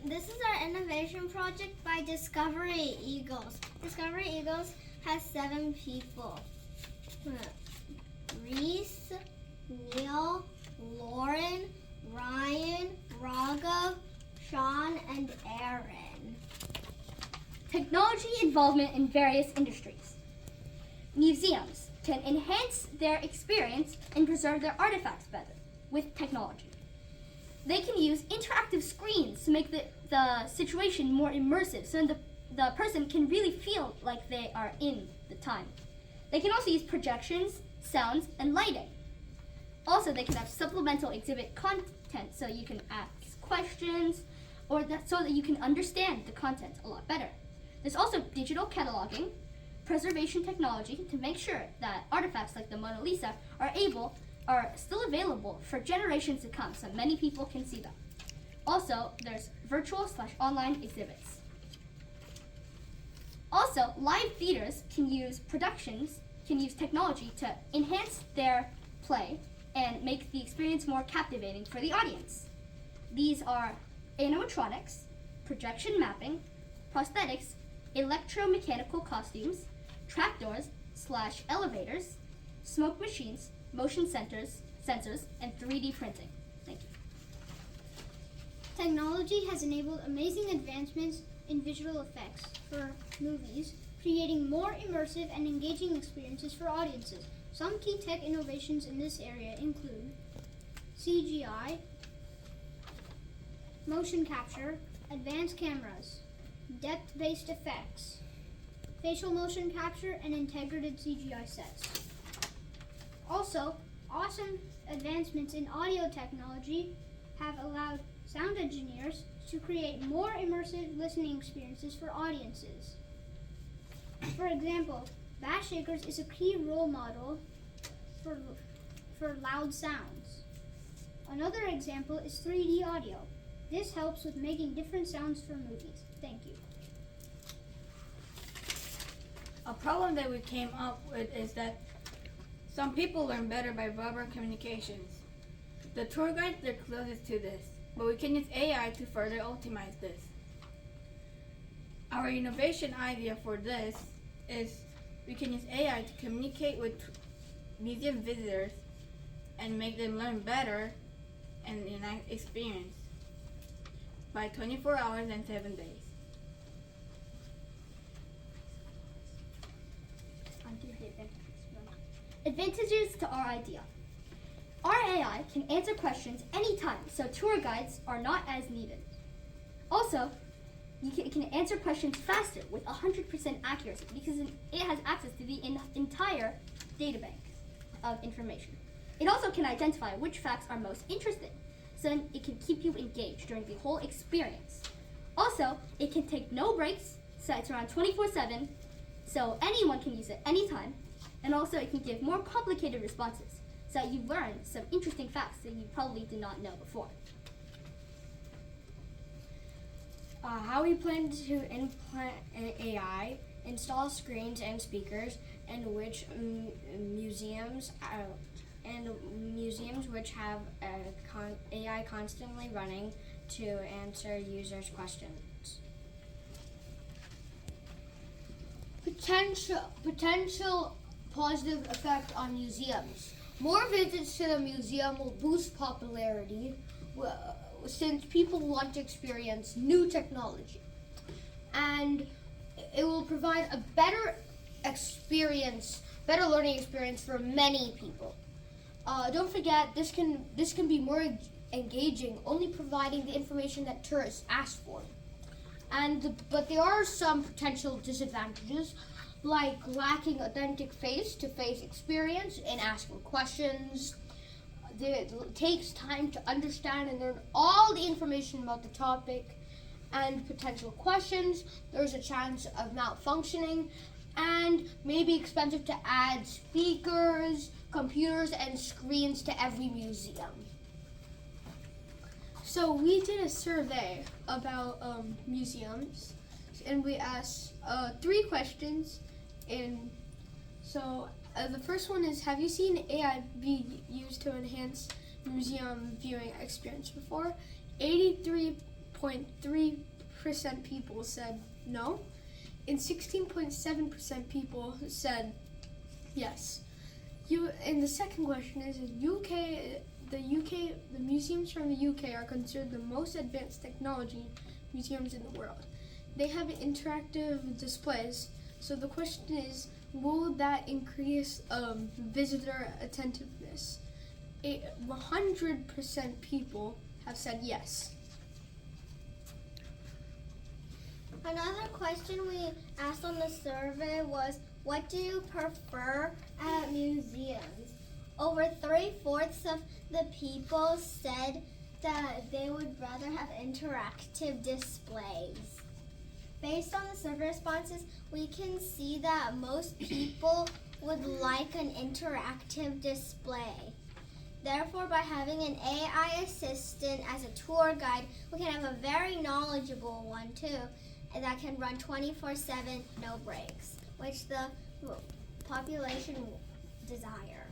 This is our innovation project by Discovery Eagles. Discovery Eagles has 7 people. Reese, Neil, Lauren, Ryan, Raghav, Sean, and Aaron. Technology involvement in various industries. Museums can enhance their experience and preserve their artifacts better with technology. They can use interactive screens to make the situation more immersive so the person can really feel like they are in the time. They can also use projections, sounds, and lighting. Also, they can have supplemental exhibit content so you can ask questions so that you can understand the content a lot better. There's also digital cataloging, preservation technology to make sure that artifacts like the Mona Lisa are still available for generations to come so many people can see them. Also, there's virtual/online exhibits. Also, live theaters can use technology to enhance their play and make the experience more captivating for the audience. These are animatronics, projection mapping, prosthetics, electromechanical costumes, trapdoors/elevators, smoke machines, motion sensors, and 3D printing. Thank you. Technology has enabled amazing advancements in visual effects for movies, creating more immersive and engaging experiences for audiences. Some key tech innovations in this area include CGI, motion capture, advanced cameras, depth-based effects, facial motion capture, and integrated CGI sets. Also, awesome advancements in audio technology have allowed sound engineers to create more immersive listening experiences for audiences. For example, Bass Shakers is a key role model for loud sounds. Another example is 3D audio. This helps with making different sounds for movies. Thank you. A problem that we came up with is that some people learn better by verbal communications. The tour guides are closest to this, but we can use AI to further optimize this. Our innovation idea for this is we can use AI to communicate with museum visitors and make them learn better and experience by 24 hours and 7 days. Advantages to our idea. Our AI can answer questions anytime, so tour guides are not as needed. Also, it can answer questions faster with 100% accuracy because it has access to the entire databank of information. It also can identify which facts are most interesting, so it can keep you engaged during the whole experience. Also, it can take no breaks, so it's around 24/7, so anyone can use it anytime. And also it can give more complicated responses, so that you learn some interesting facts that you probably did not know before. How we plan to implement AI, install screens and speakers, and which museums which have AI constantly running to answer users' questions. Potential positive effect on museums. More visits to the museum will boost popularity since people want to experience new technology. And it will provide a better learning experience for many people. Don't forget, this can be more engaging, only providing the information that tourists ask for. But there are some potential disadvantages, like lacking authentic face-to-face experience in asking questions. It takes time to understand and learn all the information about the topic and potential questions. There's a chance of malfunctioning, and maybe expensive to add speakers, computers, and screens to every museum. So we did a survey about museums, and we asked 3 questions. And so the first one is, have you seen AI be used to enhance museum viewing experience before? 83% 16.3% people said no, and 16.7% people said yes. And the second question is, the museums from the UK are considered the most advanced technology museums in the world. They have interactive displays. So the question is, will that increase visitor attentiveness? 100% people have said yes. Another question we asked on the survey was, what do you prefer at museums? Over 3/4 of the people said that they would rather have interactive displays. Based on the survey responses, we can see that most people would like an interactive display. Therefore, by having an AI assistant as a tour guide, we can have a very knowledgeable one too, and that can run 24/7, no breaks, which the population desire.